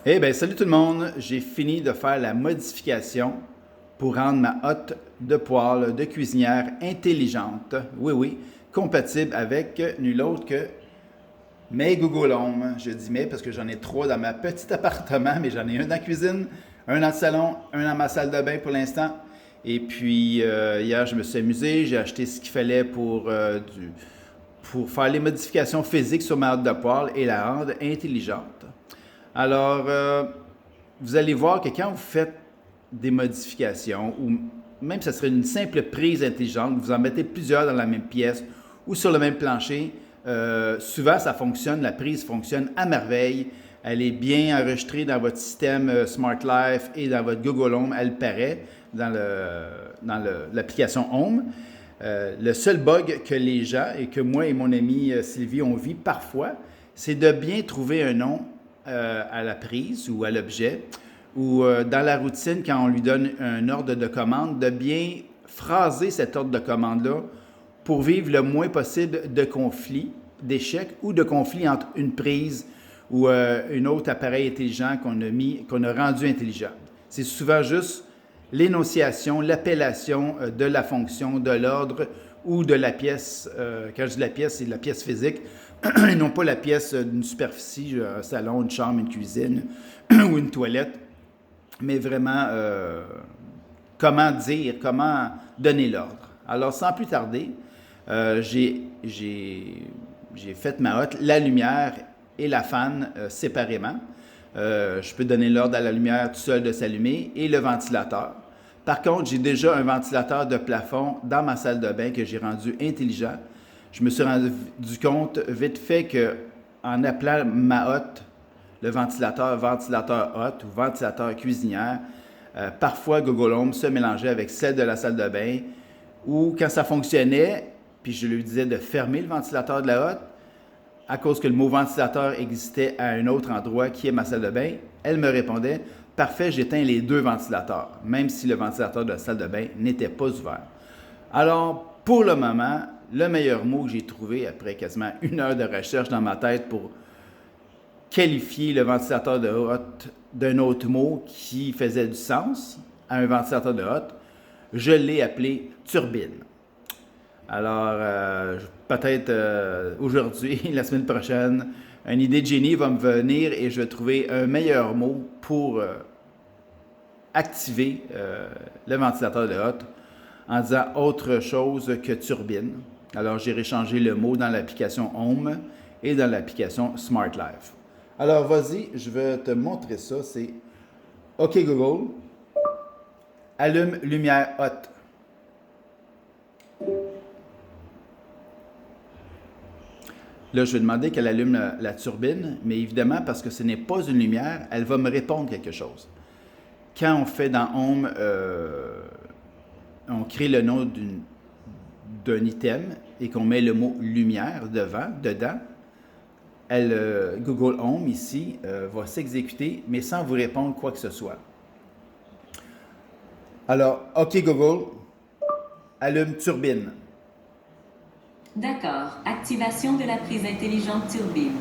Eh bien, salut tout le monde! J'ai fini de faire la modification pour rendre ma hotte de poêle de cuisinière intelligente. Oui, oui, compatible avec nul autre que mes Google Home. Je dis mais parce que j'en ai trois dans ma petit appartement, mais j'en ai un dans la cuisine, un dans le salon, un dans ma salle de bain pour l'instant. Et puis, hier, je me suis amusé, j'ai acheté ce qu'il fallait pour faire les modifications physiques sur ma hotte de poêle et la rendre intelligente. Alors, vous allez voir que quand vous faites des modifications, ou même ce serait une simple prise intelligente, vous en mettez plusieurs dans la même pièce ou sur le même plancher, souvent ça fonctionne, la prise fonctionne à merveille. Elle est bien enregistrée dans votre système Smart Life et dans votre Google Home, elle paraît dans l'application Home. Le seul bug que les gens et que moi et mon amie Sylvie on vit parfois, c'est de bien trouver un nom à la prise ou à l'objet, ou dans la routine, quand on lui donne un ordre de commande, de bien phraser cet ordre de commande-là pour vivre le moins possible de conflits, d'échecs ou de conflits entre une prise ou un autre appareil intelligent qu'on a rendu intelligent. C'est souvent juste l'énonciation, l'appellation de la fonction, de l'ordre ou de la pièce. Quand je dis la pièce, c'est de la pièce physique, et non pas la pièce d'une superficie, un salon, une chambre, une cuisine ou une toilette, mais vraiment comment dire, comment donner l'ordre. Alors, sans plus tarder, j'ai fait ma hotte, la lumière et la fan séparément. Je peux donner l'ordre à la lumière tout seul de s'allumer et le ventilateur. Par contre, j'ai déjà un ventilateur de plafond dans ma salle de bain que j'ai rendu intelligent. Je me suis rendu compte vite fait que en appelant ma hotte le ventilateur hotte ou ventilateur cuisinière, parfois Google Home se mélangeait avec celle de la salle de bain, ou quand ça fonctionnait, puis je lui disais de fermer le ventilateur de la hotte, à cause que le mot ventilateur existait à un autre endroit qui est ma salle de bain, elle me répondait « Parfait, j'éteins les deux ventilateurs », même si le ventilateur de la salle de bain n'était pas ouvert. Alors, pour le moment, le meilleur mot que j'ai trouvé après quasiment une heure de recherche dans ma tête pour qualifier le ventilateur de hotte d'un autre mot qui faisait du sens à un ventilateur de hotte, je l'ai appelé turbine. Alors, peut-être aujourd'hui, la semaine prochaine, une idée de génie va me venir et je vais trouver un meilleur mot pour activer le ventilateur de hotte en disant autre chose que turbine. Alors, j'ai réchangé le mot dans l'application Home et dans l'application Smart Life. Alors, vas-y, je vais te montrer ça. C'est OK Google, allume lumière hotte. Là, je vais demander qu'elle allume la turbine, mais évidemment, parce que ce n'est pas une lumière, elle va me répondre quelque chose. Quand on fait dans Home, on crée le nom d'un item et qu'on met le mot lumière dedans, Google Home ici va s'exécuter, mais sans vous répondre quoi que ce soit. Alors, OK Google, allume turbine. D'accord. Activation de la prise intelligente turbine.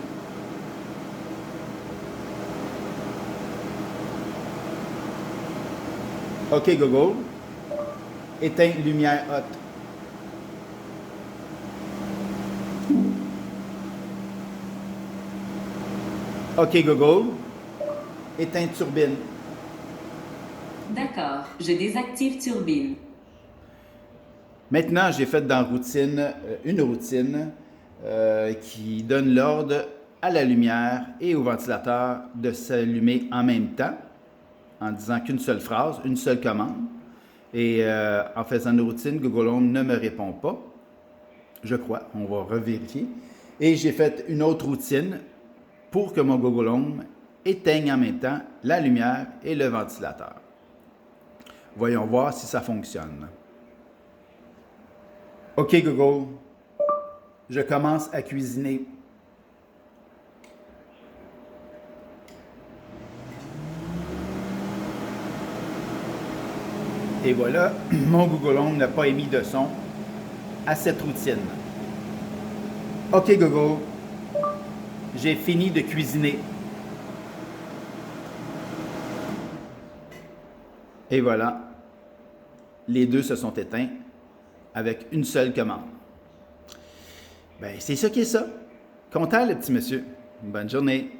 OK Google, éteins lumière hotte. OK Google, éteins turbine. D'accord. Je désactive turbine. Maintenant, j'ai fait dans routine une routine qui donne l'ordre à la lumière et au ventilateur de s'allumer en même temps, en disant qu'une seule phrase, une seule commande. Et en faisant une routine, Google Home ne me répond pas. Je crois, on va revérifier. Et j'ai fait une autre routine pour que mon Google Home éteigne en même temps la lumière et le ventilateur. Voyons voir si ça fonctionne. OK Google, je commence à cuisiner. Et voilà, mon Google Home n'a pas émis de son à cette routine. OK Google, j'ai fini de cuisiner. Et voilà, les deux se sont éteints avec une seule commande. Ben, c'est ça qui est ça. Content, le petit monsieur. Bonne journée.